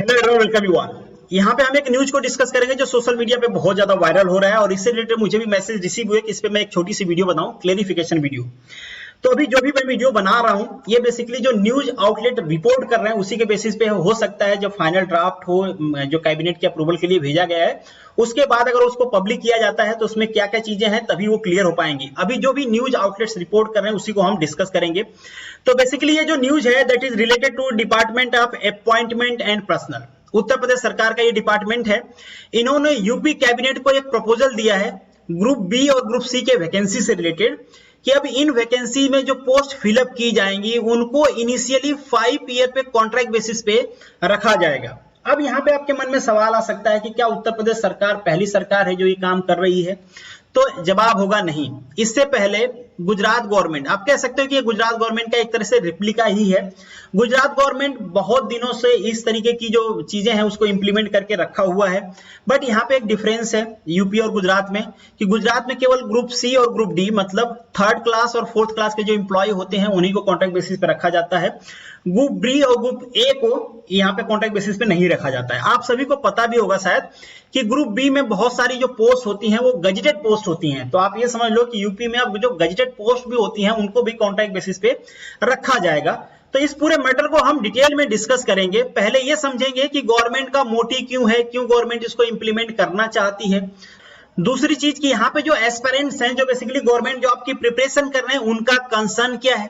Hello everyone, welcome you all. यहाँ पे हम एक न्यूज को डिस्कस करेंगे जो सोशल मीडिया पे बहुत ज्यादा वायरल हो रहा है और इससे रिलेटेड मुझे भी मैसेज रिसीव हुए कि इस पे मैं एक छोटी सी वीडियो बनाऊं, क्लेरिफिकेशन वीडियो। तो अभी जो भी मैं वीडियो बना रहा हूँ ये बेसिकली जो न्यूज आउटलेट रिपोर्ट कर रहे हैं उसी के बेसिस पे हो सकता है। जो फाइनल ड्राफ्ट हो जो कैबिनेट के अप्रूवल के लिए भेजा गया है उसके बाद अगर उसको पब्लिक किया जाता है तो उसमें क्या क्या चीजें हैं तभी वो क्लियर हो पाएंगी। अभी जो भी न्यूज आउटलेट्स रिपोर्ट कर रहे हैं उसी को हम डिस्कस करेंगे। तो बेसिकली ये जो न्यूज है that is related to department of appointment and personal. Uttar Pradesh सरकार का ये डिपार्टमेंट है। इन्होंने यूपी कैबिनेट को एक प्रपोजल दिया है ग्रुप बी और ग्रुप सी के वैकेंसी से रिलेटेड कि अब इन वैकेंसी में जो पोस्ट फिलअप की जाएंगी उनको इनिशियली 5 ईयर पे कॉन्ट्रैक्ट बेसिस पे रखा जाएगा। अब यहाँ पे आपके मन में सवाल आ सकता है कि क्या उत्तर प्रदेश सरकार पहली सरकार है जो ये काम कर रही है? तो जवाब होगा नहीं। इससे पहले गुजरात गवर्नमेंट, आप कह सकते हो कि ये गुजरात गवर्नमेंट का एक तरह से रिप्लिका ही है। गुजरात गवर्नमेंट बहुत दिनों से इस तरीके की जो चीजें हैं उसको इंप्लीमेंट करके रखा हुआ है। बट यहाँ पे एक डिफरेंस है यूपी और गुजरात में कि गुजरात में केवल ग्रुप सी और ग्रुप डी मतलब थर्ड क्लास और फोर्थ क्लास के जो एम्प्लॉय होते हैं उन्हीं को कॉन्ट्रैक्ट बेसिस पे रखा जाता है। ग्रुप बी और ग्रुप ए को यहाँ पे कॉन्ट्रैक्ट बेसिस पे नहीं रखा जाता है। आप सभी को पता भी होगा शायद कि ग्रुप बी में बहुत सारी जो पोस्ट होती हैं वो गजेटेड पोस्ट होती हैं। तो आप ये समझ लो कि यूपी में अब जो गजेटेड पोस्ट भी होती हैं उनको भी कॉन्ट्रैक्ट बेसिस पे रखा जाएगा। तो इस पूरे मैटर को हम डिटेल में डिस्कस करेंगे। पहले ये समझेंगे कि गवर्नमेंट का मोटिव क्यों है, क्यों गवर्नमेंट इसको इंप्लीमेंट करना चाहती है। दूसरी चीज कि यहाँ पे जो एस्पिरेंट्स हैं जो बेसिकली गवर्नमेंट जॉब की प्रिपरेशन कर रहे हैं उनका कंसर्न क्या है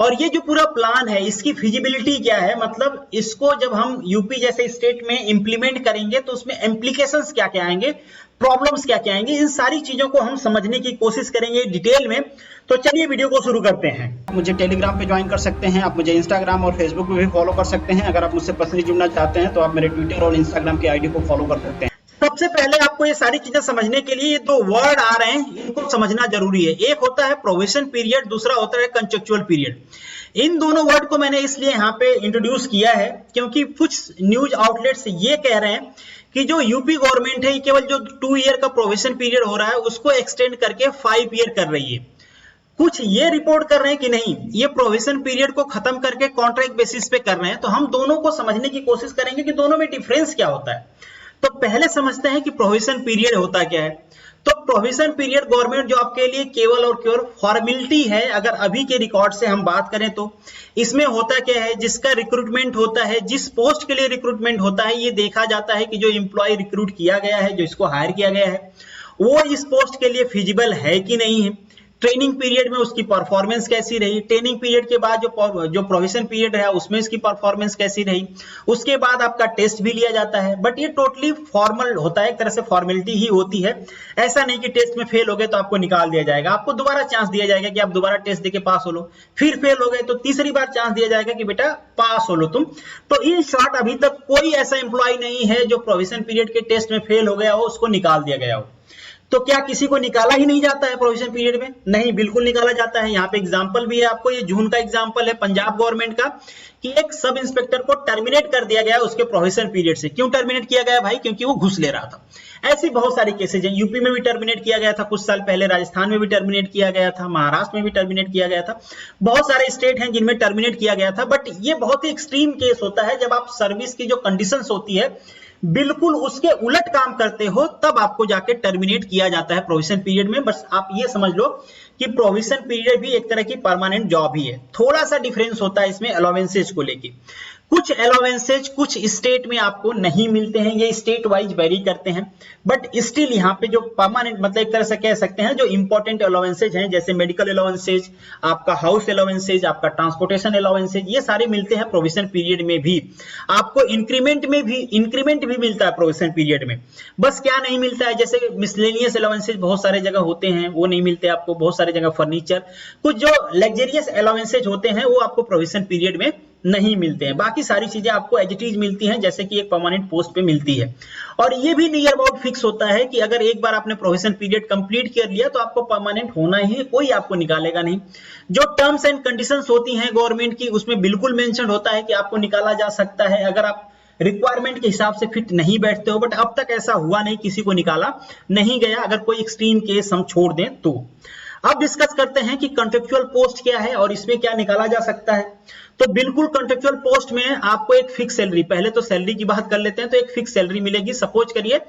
और ये जो पूरा प्लान है इसकी फिजिबिलिटी क्या है। मतलब इसको जब हम यूपी जैसे स्टेट में इंप्लीमेंट करेंगे तो उसमें इम्प्लीकेशंस क्या क्या आएंगे, प्रॉब्लम्स क्या क्या आएंगे, इन सारी चीजों को हम समझने की कोशिश करेंगे डिटेल में। तो चलिए वीडियो को शुरू करते हैं। मुझे टेलीग्राम पे ज्वाइन कर सकते हैं, आप मुझे इंस्टाग्राम और फेसबुक पे भी फॉलो कर सकते हैं। अगर आप मुझसे पर्सनली जुड़ना चाहते हैं तो आप मेरे ट्विटर और इंस्टाग्राम की आईडी को फॉलो कर सकते हैं। सबसे पहले आपको ये सारी चीजें समझने के लिए ये दो वर्ड आ रहे हैं इनको समझना जरूरी है। एक होता है प्रोविजन पीरियड, दूसरा होता है कॉन्ट्रेक्चुअल पीरियड। इन दोनों वर्ड को मैंने इसलिए यहाँ पे इंट्रोड्यूस किया है क्योंकि कुछ न्यूज आउटलेट्स ये कह रहे हैं कि जो यूपी गवर्नमेंट है केवल जो 2 ईयर का प्रोविजन पीरियड हो रहा है उसको एक्सटेंड करके 5 ईयर कर रही है। कुछ ये रिपोर्ट कर रहे हैं कि नहीं ये प्रोविजन पीरियड को खत्म करके कॉन्ट्रैक्ट बेसिस पे कर रहे हैं। तो हम दोनों को समझने की कोशिश करेंगे कि दोनों में डिफरेंस क्या होता है। तो पहले समझते हैं कि प्रोविजन पीरियड होता क्या है। तो प्रोविजन पीरियड गवर्नमेंट जॉब के लिए केवल और केवल फॉर्मेलिटी है। अगर अभी के रिकॉर्ड से हम बात करें तो इसमें होता क्या है, जिसका रिक्रूटमेंट होता है, जिस पोस्ट के लिए रिक्रूटमेंट होता है, ये देखा जाता है कि जो एम्प्लॉय रिक्रूट किया गया है, जो इसको हायर किया गया है, वो इस पोस्ट के लिए फिजिबल है कि नहीं है। ट्रेनिंग पीरियड में उसकी परफॉर्मेंस कैसी रही, ट्रेनिंग पीरियड के बाद जो प्रोविजन पीरियड है उसमें इसकी परफॉर्मेंस कैसी रही, उसके बाद आपका टेस्ट भी लिया जाता है। बट ये टोटली फॉर्मल होता है, एक तरह से फॉर्मेलिटी ही होती है। ऐसा नहीं कि टेस्ट में फेल हो गए तो आपको निकाल दिया जाएगा, आपको दोबारा चांस दिया जाएगा कि आप दोबारा टेस्ट देके पास हो लो। फिर फेल हो गए तो तीसरी बार चांस दिया जाएगा कि बेटा पास हो लो तुम। तो इन शॉर्ट अभी तक कोई ऐसा एम्प्लॉय नहीं है जो प्रोविजन पीरियड के टेस्ट में फेल हो गया हो, उसको निकाल दिया गया हो। तो क्या किसी को निकाला ही नहीं जाता है प्रोविजन पीरियड में? नहीं, बिल्कुल निकाला जाता है। यहाँ पे एग्जांपल भी है आपको, ये जून का एग्जांपल है पंजाब गवर्नमेंट का कि एक सब इंस्पेक्टर को टर्मिनेट कर दिया गया उसके प्रोविजन पीरियड से। क्यों टर्मिनेट किया गया भाई? क्योंकि वो घुस ले रहा था। ऐसी बहुत सारी केसेज हैं। यूपी में भी टर्मिनेट किया गया था कुछ साल पहले, राजस्थान में भी टर्मिनेट किया गया था, महाराष्ट्र में भी टर्मिनेट किया गया था। बहुत सारे स्टेट हैं जिनमें टर्मिनेट किया गया था। बट ये बहुत ही एक्सट्रीम केस होता है जब आप सर्विस की जो कंडीशंस होती है बिल्कुल उसके उलट काम करते हो तब आपको जाके टर्मिनेट किया जाता है प्रोविजन पीरियड में। बस आप ये समझ लो कि प्रोविजन पीरियड भी एक तरह की परमानेंट जॉब ही है। थोड़ा सा डिफरेंस होता है इसमें अलाउंसेज को लेके। कुछ अलाउंसेज कुछ स्टेट में आपको नहीं मिलते हैं, ये स्टेट वाइज वेरी करते हैं। बट स्टिल यहाँ पे जो परमानेंट मतलब एक तरह से कह सकते हैं जो इंपॉर्टेंट अलाउंसेज हैं जैसे मेडिकल अलाउंसेज, आपका हाउस अलाउंसेज, आपका ट्रांसपोर्टेशन अलाउंसेज, ये सारे मिलते हैं प्रोविजन पीरियड में भी। आपको इंक्रीमेंट भी मिलता है प्रोविजन पीरियड में। बस क्या नहीं मिलता है, जैसे मिसलेनियस अलाउंसेज बहुत सारे जगह होते हैं वो नहीं मिलते आपको, बहुत सारे जगह फर्नीचर, कुछ जो लग्जरियस अलाउंसेज होते हैं वो आपको प्रोविजन पीरियड में नहीं मिलते हैं। बाकी सारी चीजें आपको एज इट इज मिलती हैं जैसे कि एक परमानेंट पोस्ट पे मिलती है। और ये भी नियर अबाउट फिक्स होता है कि अगर एक बार आपने प्रोविजन पीरियड कंप्लीट कर लिया तो आपको परमानेंट होना ही है, कोई आपको निकालेगा नहीं। जो टर्म्स एंड कंडीशंस होती हैं गवर्नमेंट की उसमें बिल्कुल मेंशन होता है कि आपको निकाला जा सकता है अगर आप रिक्वायरमेंट के हिसाब से फिट नहीं बैठते हो। बट अब तक ऐसा हुआ नहीं, किसी को निकाला नहीं गया अगर कोई एक्सट्रीम केस हम छोड़ दें तो। अब डिस्कस करते हैं कि कॉन्ट्रेक्चुअल पोस्ट क्या है और इसमें क्या निकाला जा सकता है। तो बिल्कुल कॉन्ट्रेक्चुअल पोस्ट में आपको एक फिक्स सैलरी, पहले तो सैलरी की बात कर लेते हैं, तो एक फिक्स सैलरी मिलेगी। सपोज करिए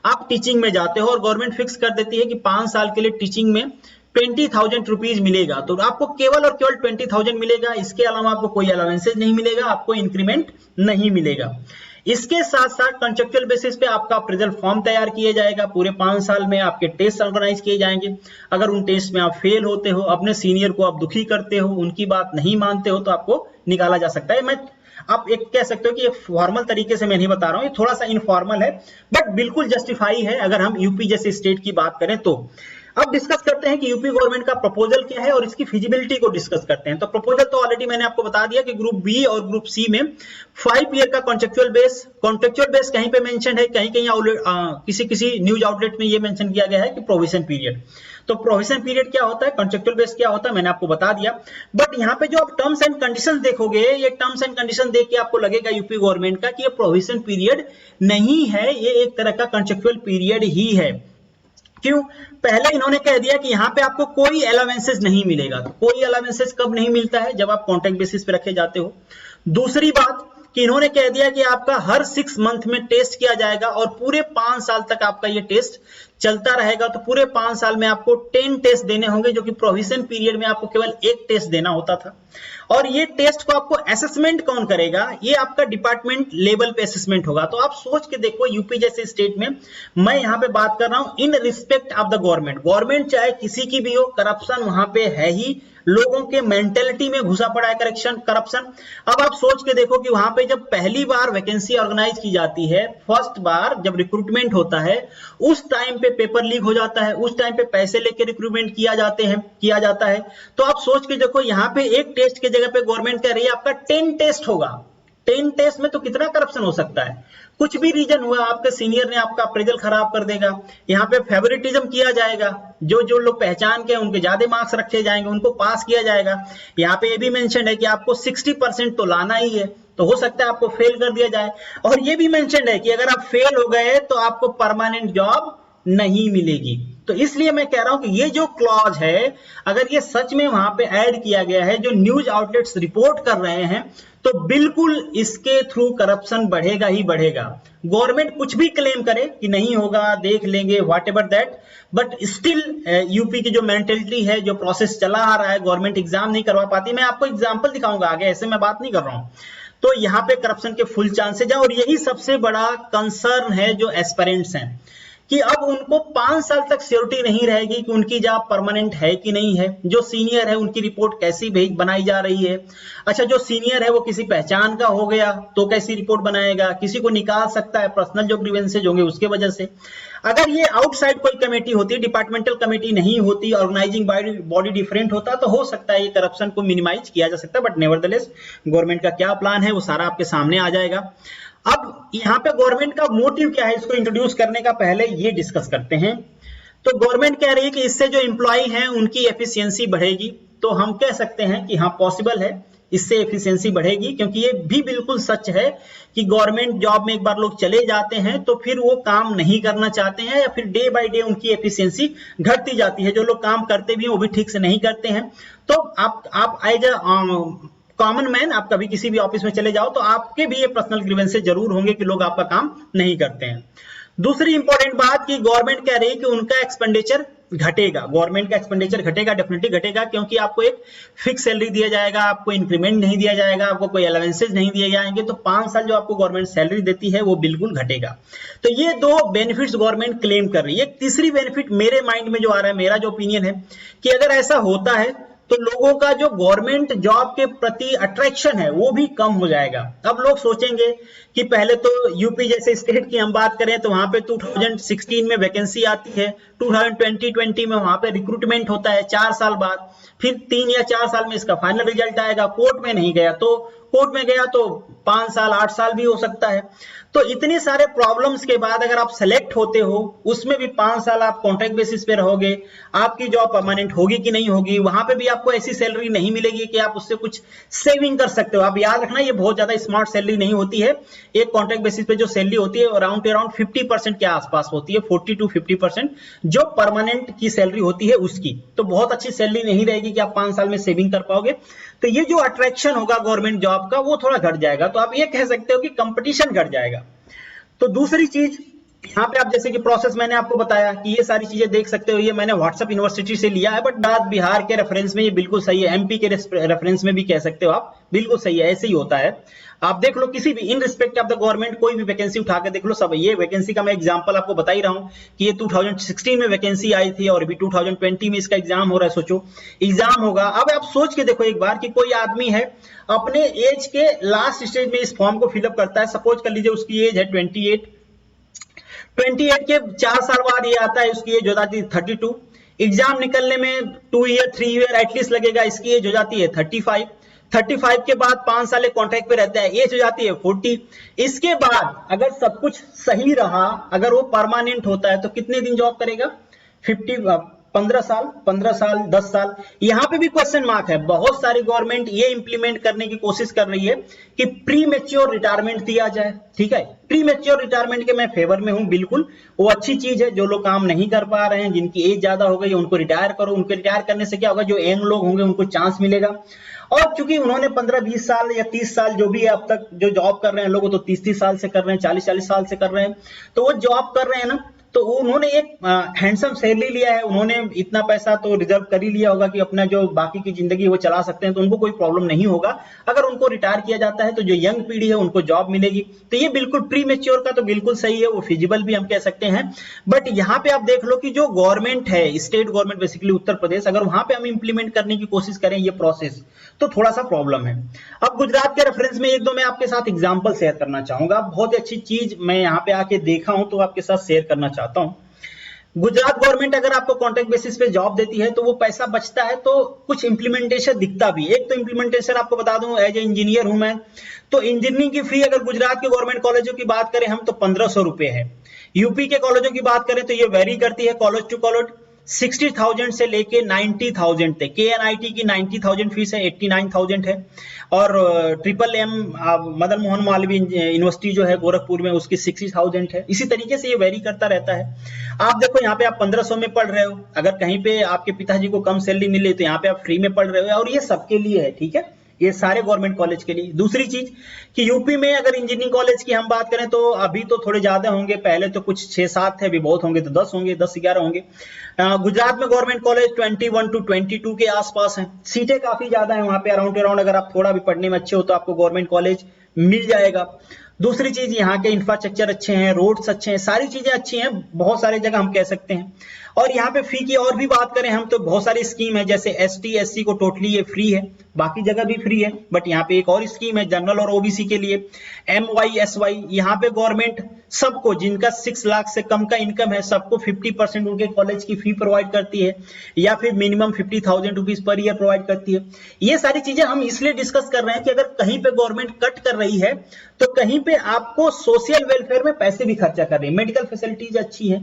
आप टीचिंग में जाते हो और गवर्नमेंट फिक्स कर देती है कि 5 साल के लिए टीचिंग में 20,000 रुपीज मिलेगा, तो आपको केवल और केवल 20,000 मिलेगा। इसके अलावा आपको कोई अलाउंसेस नहीं मिलेगा, आपको इंक्रीमेंट नहीं मिलेगा। इसके साथ साथ कॉन्ट्रेक्चुअल बेसिस पे आपका अप्रेजल फॉर्म तैयार किया जाएगा। पूरे 5 साल में आपके टेस्ट ऑर्गेनाइज किए जाएंगे। अगर उन टेस्ट में आप फेल होते हो, अपने सीनियर को आप दुखी करते हो, उनकी बात नहीं मानते हो, तो आपको निकाला जा सकता है। आप एक कह सकते हो कि एक फॉर्मल तरीके से मैं नहीं बता रहा हूं, ये थोड़ा सा इनफॉर्मल है, बट बिल्कुल जस्टिफाई है अगर हम यूपी जैसे स्टेट की बात करें तो। अब डिस्कस करते हैं कि यूपी गवर्नमेंट का प्रपोजल क्या है और इसकी फिजिबिलिटी को डिस्कस करते हैं। तो प्रपोजल तो ऑलरेडी मैंने आपको बता दिया कि ग्रुप बी और ग्रुप सी में 5 ईयर का कॉन्ट्रेक्चुअल बेस कहीं पे मेंशन है, कहीं कहीं किसी न्यूज आउटलेट में ये मेंशन किया गया है कि प्रोविजन पीरियड। तो प्रोविजन पीरियड क्या होता है, कॉन्ट्रेक्चुअल बेस क्या होता है, मैंने आपको बता दिया। बट यहाँ पे जो आप टर्म्स एंड कंडीशंस देखोगे, ये टर्म्स एंड कंडीशन देख के आपको लगेगा यूपी गवर्नमेंट का कि ये प्रोविजन पीरियड नहीं है, ये एक तरह का कॉन्ट्रेक्चुअल पीरियड ही है। क्यों? पहले इन्होंने कह दिया कि यहाँ पे आपको कोई अलाउंसेस नहीं मिलेगा। तो कोई अलाउंसेस कब नहीं मिलता है, जब आप कॉन्ट्रैक्ट बेसिस पे रखे जाते हो। दूसरी बात कि इन्होंने कह दिया कि आपका हर 6 मंथ में टेस्ट किया जाएगा और पूरे 5 साल तक आपका ये टेस्ट चलता रहेगा। तो पूरे 5 साल में आपको 10 टेस्ट देने होंगे, जो कि प्रोविजन पीरियड में आपको केवल 1 टेस्ट देना होता था। और ये टेस्ट को आपको असेसमेंट कौन करेगा, ये आपका डिपार्टमेंट लेवल पे असेसमेंट होगा। तो आप सोच के देखो, यूपी जैसे स्टेट में मैं यहाँ पे बात कर रहा हूँ in respect of the government चाहे किसी की भी हो, करप्शन वहां पे है ही, लोगों के मेंटेलिटी में घुसा पड़ा है करप्शन। अब आप सोच के देखो कि वहां पे जब पहली बार वैकेंसी ऑर्गेनाइज की जाती है, फर्स्ट बार जब रिक्रूटमेंट होता है, उस टाइम पे पेपर लीक हो जाता है, उस टाइम पे पैसे लेके रिक्रूटमेंट किया जाता है। तो आप सोच के देखो, यहाँ पे एक टेस्ट की जगह पे गवर्नमेंट कह रही है आपका 10 टेस्ट होगा। 10 टेस्ट में तो कितना करप्शन हो सकता है। कुछ भी रीजन हुआ, आपके सीनियर ने आपका अप्रेजल खराब कर देगा, यहाँ पे फेवरेटिज्म किया जाएगा, जो लोग पहचान के उनके ज्यादा मार्क्स रखे जाएंगे, उनको पास किया जाएगा। यहाँ पे ये भी मेंशन है कि आपको 60% तो लाना ही है, तो हो सकता है आपको फेल कर दिया जाए। और ये भी मेंशन है कि अगर आप फेल हो गए तो आपको परमानेंट जॉब नहीं मिलेगी। तो इसलिए मैं कह रहा हूं कि ये जो क्लॉज है, अगर ये सच में वहां पे ऐड किया गया है, जो न्यूज आउटलेट्स रिपोर्ट कर रहे हैं, तो बिल्कुल इसके थ्रू करप्शन बढ़ेगा ही बढ़ेगा। गवर्नमेंट कुछ भी क्लेम करे कि नहीं होगा, देख लेंगे, what ever that, but still UP की जो मेंटेलिटी है, जो प्रोसेस चला आ रहा है, गवर्नमेंट एग्जाम नहीं करवा पाती। मैं आपको एग्जाम्पल दिखाऊंगा आगे, ऐसे मैं बात नहीं कर रहा हूं। तो यहाँ पे करप्शन के फुल चांसेज है और यही सबसे बड़ा कंसर्न है जो एस्पिरेंट्स हैं, कि अब उनको 5 साल तक श्योरिटी नहीं रहेगी कि उनकी जॉब परमानेंट है कि नहीं है। जो सीनियर है उनकी रिपोर्ट कैसी बनाई जा रही है। अच्छा, जो सीनियर है वो किसी पहचान का हो गया तो कैसी रिपोर्ट बनाएगा, किसी को निकाल सकता है, पर्सनल जो ग्रीवेंसेज होंगे उसके वजह से। अगर ये आउटसाइड कोई कमेटी होती, डिपार्टमेंटल कमेटी नहीं होती, ऑर्गेनाइजिंग बॉडी डिफरेंट होता, तो हो सकता है ये करप्शन को मिनिमाइज किया जा सकता है। बट नेवरदलेस गवर्नमेंट का क्या प्लान है वो सारा आपके सामने आ जाएगा। अब यहाँ पे गवर्नमेंट का मोटिव क्या है, इसको इंट्रोड्यूस करने का पहले ये डिस्कस करते हैं। तो गवर्नमेंट कह रही है कि इससे जो एम्प्लॉय हैं उनकी एफिशिएंसी बढ़ेगी। तो हम कह सकते हैं कि हाँ, पॉसिबल है, इससे एफिशिएंसी बढ़ेगी, क्योंकि ये भी बिल्कुल सच है कि गवर्नमेंट जॉब में एक बार लोग चले जाते हैं तो फिर वो काम नहीं करना चाहते हैं, या फिर डे बाय डे उनकी एफिशिएंसी घटती जाती है। जो लोग काम करते भी हैं वो भी ठीक से नहीं करते हैं। तो आप एज अ कॉमन मैन, आप कभी किसी भी ऑफिस में चले जाओ तो आपके भी ये पर्सनल ग्रीवेंसेस जरूर होंगे कि लोग आपका काम नहीं करते हैं। दूसरी इंपॉर्टेंट बात कि गवर्नमेंट कह रही है कि उनका एक्सपेंडिचर घटेगा। गवर्नमेंट का एक्सपेंडिचर घटेगा, डेफिनेटली घटेगा, क्योंकि आपको एक फिक्स सैलरी दिया जाएगा, आपको इंक्रीमेंट नहीं दिया जाएगा, आपको कोई अलाउंसेस नहीं दिए जाएंगे। तो 5 साल जो आपको गवर्नमेंट सैलरी देती है वो बिल्कुल घटेगा। तो ये 2 बेनिफिट्स गवर्नमेंट क्लेम कर रही है। एक तीसरी बेनिफिट मेरे माइंड में जो आ रहा है, मेरा जो ओपिनियन है कि अगर ऐसा होता है तो लोगों का जो गवर्नमेंट जॉब के प्रति अट्रैक्शन है वो भी कम हो जाएगा। अब लोग सोचेंगे कि पहले तो यूपी जैसे स्टेट की हम बात करें तो वहां पे 2016 में वैकेंसी आती है, 2020 में वहां पे रिक्रूटमेंट होता है 4 साल बाद, फिर 3 या 4 साल में इसका फाइनल रिजल्ट आएगा, कोर्ट में नहीं गया तो कोर्ट में गया तो 5 साल 8 साल भी हो सकता है। तो इतने सारे प्रॉब्लम्स के बाद अगर आप सेलेक्ट होते हो, उसमें भी 5 साल आप कॉन्ट्रैक्ट बेसिस पे रहोगे, आपकी जॉब परमानेंट होगी कि नहीं होगी, वहां पे भी आपको ऐसी सैलरी नहीं मिलेगी कि आप उससे कुछ सेविंग कर सकते हो। आप याद रखना, ये बहुत ज्यादा स्मार्ट सैलरी नहीं होती है। एक कॉन्ट्रैक्ट बेसिस पे जो सैलरी होती है अराउंड 50% के आसपास होती है, 40 to 50% जो परमानेंट की सैलरी होती है उसकी। तो बहुत अच्छी सैलरी नहीं रहेगी कि आप 5 साल में सेविंग कर पाओगे। तो ये जो अट्रैक्शन होगा गवर्नमेंट जॉब का वो थोड़ा घट जाएगा। तो आप ये कह सकते हो कि कंपटीशन घट जाएगा। तो दूसरी चीज यहाँ पे आप जैसे कि प्रोसेस मैंने आपको बताया कि ये सारी चीजें देख सकते हो, ये मैंने व्हाट्सएप यूनिवर्सिटी से लिया है, बट बात बिहार के रेफरेंस में ये बिल्कुल सही है, एमपी के रेफरेंस में भी कह सकते हो आप, बिल्कुल सही है, ऐसे ही होता है। आप देख लो किसी भी in respect of the government कोई भी वैकेंसी उठा के देख लो, सब ये वैकेंसी का मैं एग्जांपल आपको बता ही रहा हूँ कि ये 2016 में वैकेंसी आई थी और अभी 2020 में इसका एग्जाम हो रहा है। सोचो एग्जाम होगा, अब आप सोच के देखो एक बार कि कोई आदमी है अपने एज के लास्ट स्टेज में इस फॉर्म को फिलअप करता है, सपोज कर लीजिए उसकी एज है 28 के 4 साल बाद ये आता है, उसकी एज हो जाती है 32, एग्जाम निकलने में 2 ईयर 3 ईयर एटलीस्ट लगेगा, इसकी एज हो जाती है 35 के बाद 5 साल कॉन्ट्रैक्ट पे रहता है, एज हो जाती है 40। इसके बाद अगर सब कुछ सही रहा, अगर वो परमानेंट होता है तो कितने दिन जॉब करेगा? 15 साल 10 साल। यहां पे भी क्वेश्चन मार्क है। बहुत सारी गवर्नमेंट ये इंप्लीमेंट करने की कोशिश कर रही है कि प्री मैच्योर रिटायरमेंट दिया जाए। ठीक है, प्री मैच्योर रिटायरमेंट के मैं फेवर में हूं, बिल्कुल वो अच्छी चीज है। जो लोग काम नहीं कर पा रहे हैं, जिनकी एज ज्यादा हो गई, उनको रिटायर करो। उनको रिटायर करने से क्या होगा, जो यंग लोग होंगे उनको चांस मिलेगा। और चूंकि उन्होंने 15-20 साल या 30 साल जो भी है अब तक जो जॉब कर रहे हैं, लोग तो 30-30 साल से कर रहे हैं, 40-40 साल से कर रहे हैं, तो वो जॉब कर रहे हैं ना, तो उन्होंने एक हैंडसम सैलरी लिया है, उन्होंने इतना पैसा तो रिजर्व कर ही लिया होगा कि अपना जो बाकी की जिंदगी वो चला सकते हैं, तो उनको कोई प्रॉब्लम नहीं होगा। अगर उनको रिटायर किया जाता है तो जो यंग पीढ़ी है उनको जॉब मिलेगी। तो ये बिल्कुल प्री मैच्योर का तो बिल्कुल सही है, वो फिजिबल भी हम कह सकते हैं। बट यहाँ पे आप देख लो कि जो गवर्नमेंट है, state government basically Uttar Pradesh, अगर वहां पे हम इंप्लीमेंट करने की कोशिश करें ये प्रोसेस, तो थोड़ा सा प्रॉब्लम है। अब गुजरात के रेफरेंस में एक दो मैं आपके साथ एग्जांपल शेयर करना चाहूंगा। बहुत ही अच्छी चीज मैं यहाँ पे आके देखा हूं तो आपके साथ शेयर करना चाहता हूं। गुजरात गवर्नमेंट अगर आपको कॉन्ट्रैक्ट बेसिस पे जॉब देती है तो वो पैसा बचता है, तो कुछ इंप्लीमेंटेशन दिखता भी। एक तो इंप्लीमेंटेशन आपको बता दूं, एज ए इंजीनियर हूं मैं, तो इंजीनियरिंग की फी अगर गुजरात के गवर्नमेंट कॉलेजों की बात करें हम तो 1500 रुपए है। यूपी के कॉलेजों की बात करें तो ये वेरी करती है कॉलेज टू कॉलेज, 60,000 से लेके 90,000 तक। KNIT की 90,000 फीस है, 89,000 है। और triple M Madan Mohan Malaviya university जो है गोरखपुर में, उसकी 60,000 है। इसी तरीके से ये वेरी करता रहता है। आप देखो यहाँ पे आप 1500 में पढ़ रहे हो, अगर कहीं पे आपके पिताजी को कम सैलरी मिले तो यहाँ पे आप फ्री में पढ़ रहे हो, और ये सबके लिए है। ठीक है, ये सारे गवर्नमेंट कॉलेज के लिए। दूसरी चीज कि यूपी में अगर इंजीनियरिंग कॉलेज की हम बात करें तो अभी तो थोड़े ज्यादा होंगे, पहले तो कुछ 6-7 थे, अभी बहुत होंगे तो 10 होंगे, 10-11 होंगे। गुजरात में गवर्नमेंट कॉलेज 21 to 22 के आसपास हैं। सीटें काफी ज्यादा है वहां पे, अराउंड अगर आप थोड़ा भी पढ़ने में अच्छे हो तो आपको गवर्नमेंट कॉलेज मिल जाएगा। दूसरी चीज यहाँ के इंफ्रास्ट्रक्चर अच्छे हैं, रोड्स अच्छे हैं, सारी चीजें अच्छी हैं, बहुत सारी जगह हम कह सकते हैं। और यहाँ पे फी की और भी बात करें हम तो बहुत सारी स्कीम है, जैसे ST SC को टोटली ये फ्री है, बाकी जगह भी फ्री है, बट यहाँ पे एक और स्कीम है जनरल और OBC के लिए, MYSY। यहाँ पे गवर्नमेंट सबको, जिनका 6 लाख से कम का इनकम है, सबको 50% उनके कॉलेज की फी प्रोवाइड करती है, या फिर minimum 50,000 rupees per year provide करती है। ये सारी चीजें हम इसलिए डिस्कस कर रहे हैं कि अगर कहीं पे गवर्नमेंट कट कर रही है तो कहीं पे आपको सोशल वेलफेयर में पैसे भी खर्चा कर रही है, मेडिकल फैसिलिटीज अच्छी है।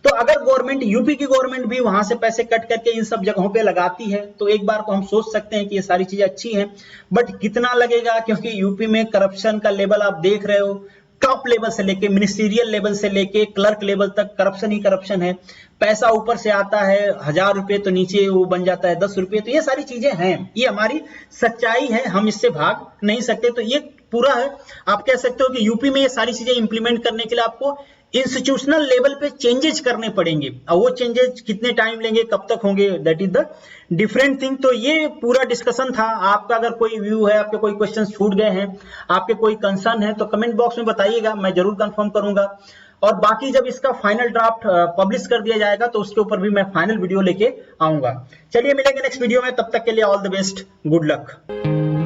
तो अगर गवर्नमेंट, यूपी की गवर्नमेंट भी वहां से पैसे कट करके इन सब जगहों पे लगाती है तो एक बार को हम सोच सकते हैं कि ये सारी चीजें अच्छी हैं। बट कितना लगेगा, क्योंकि यूपी में करप्शन का लेवल आप देख रहे हो, टॉप लेवल से लेके मिनिस्टीरियल लेवल से लेके क्लर्क लेवल तक करप्शन ही करप्शन है। पैसा ऊपर से आता है 1000 रुपए तो नीचे वो बन जाता है 10 रुपए। तो ये सारी चीजें हैं, ये हमारी सच्चाई है, हम इससे भाग नहीं सकते। तो ये पूरा है, आप कह सकते हो कि यूपी में ये सारी चीजें इंप्लीमेंट करने के लिए आपको इंस्टीट्यूशनल लेवल पे चेंजेस करने पड़ेंगे। अब वो चेंजेस कितने टाइम लेंगे, कब तक होंगे, that is the different thing. तो ये पूरा डिस्कशन था। आपका अगर कोई व्यू है, आपके कोई क्वेश्चन छूट गए हैं, आपके कोई कंसर्न है तो कमेंट बॉक्स में बताइएगा, मैं जरूर कंफर्म करूंगा। और बाकी जब इसका फाइनल ड्राफ्ट पब्लिश कर दिया जाएगा तो उसके ऊपर भी मैं फाइनल वीडियो लेके आऊंगा। चलिए मिलेंगे नेक्स्ट वीडियो में, तब तक के लिए all the best, good luck.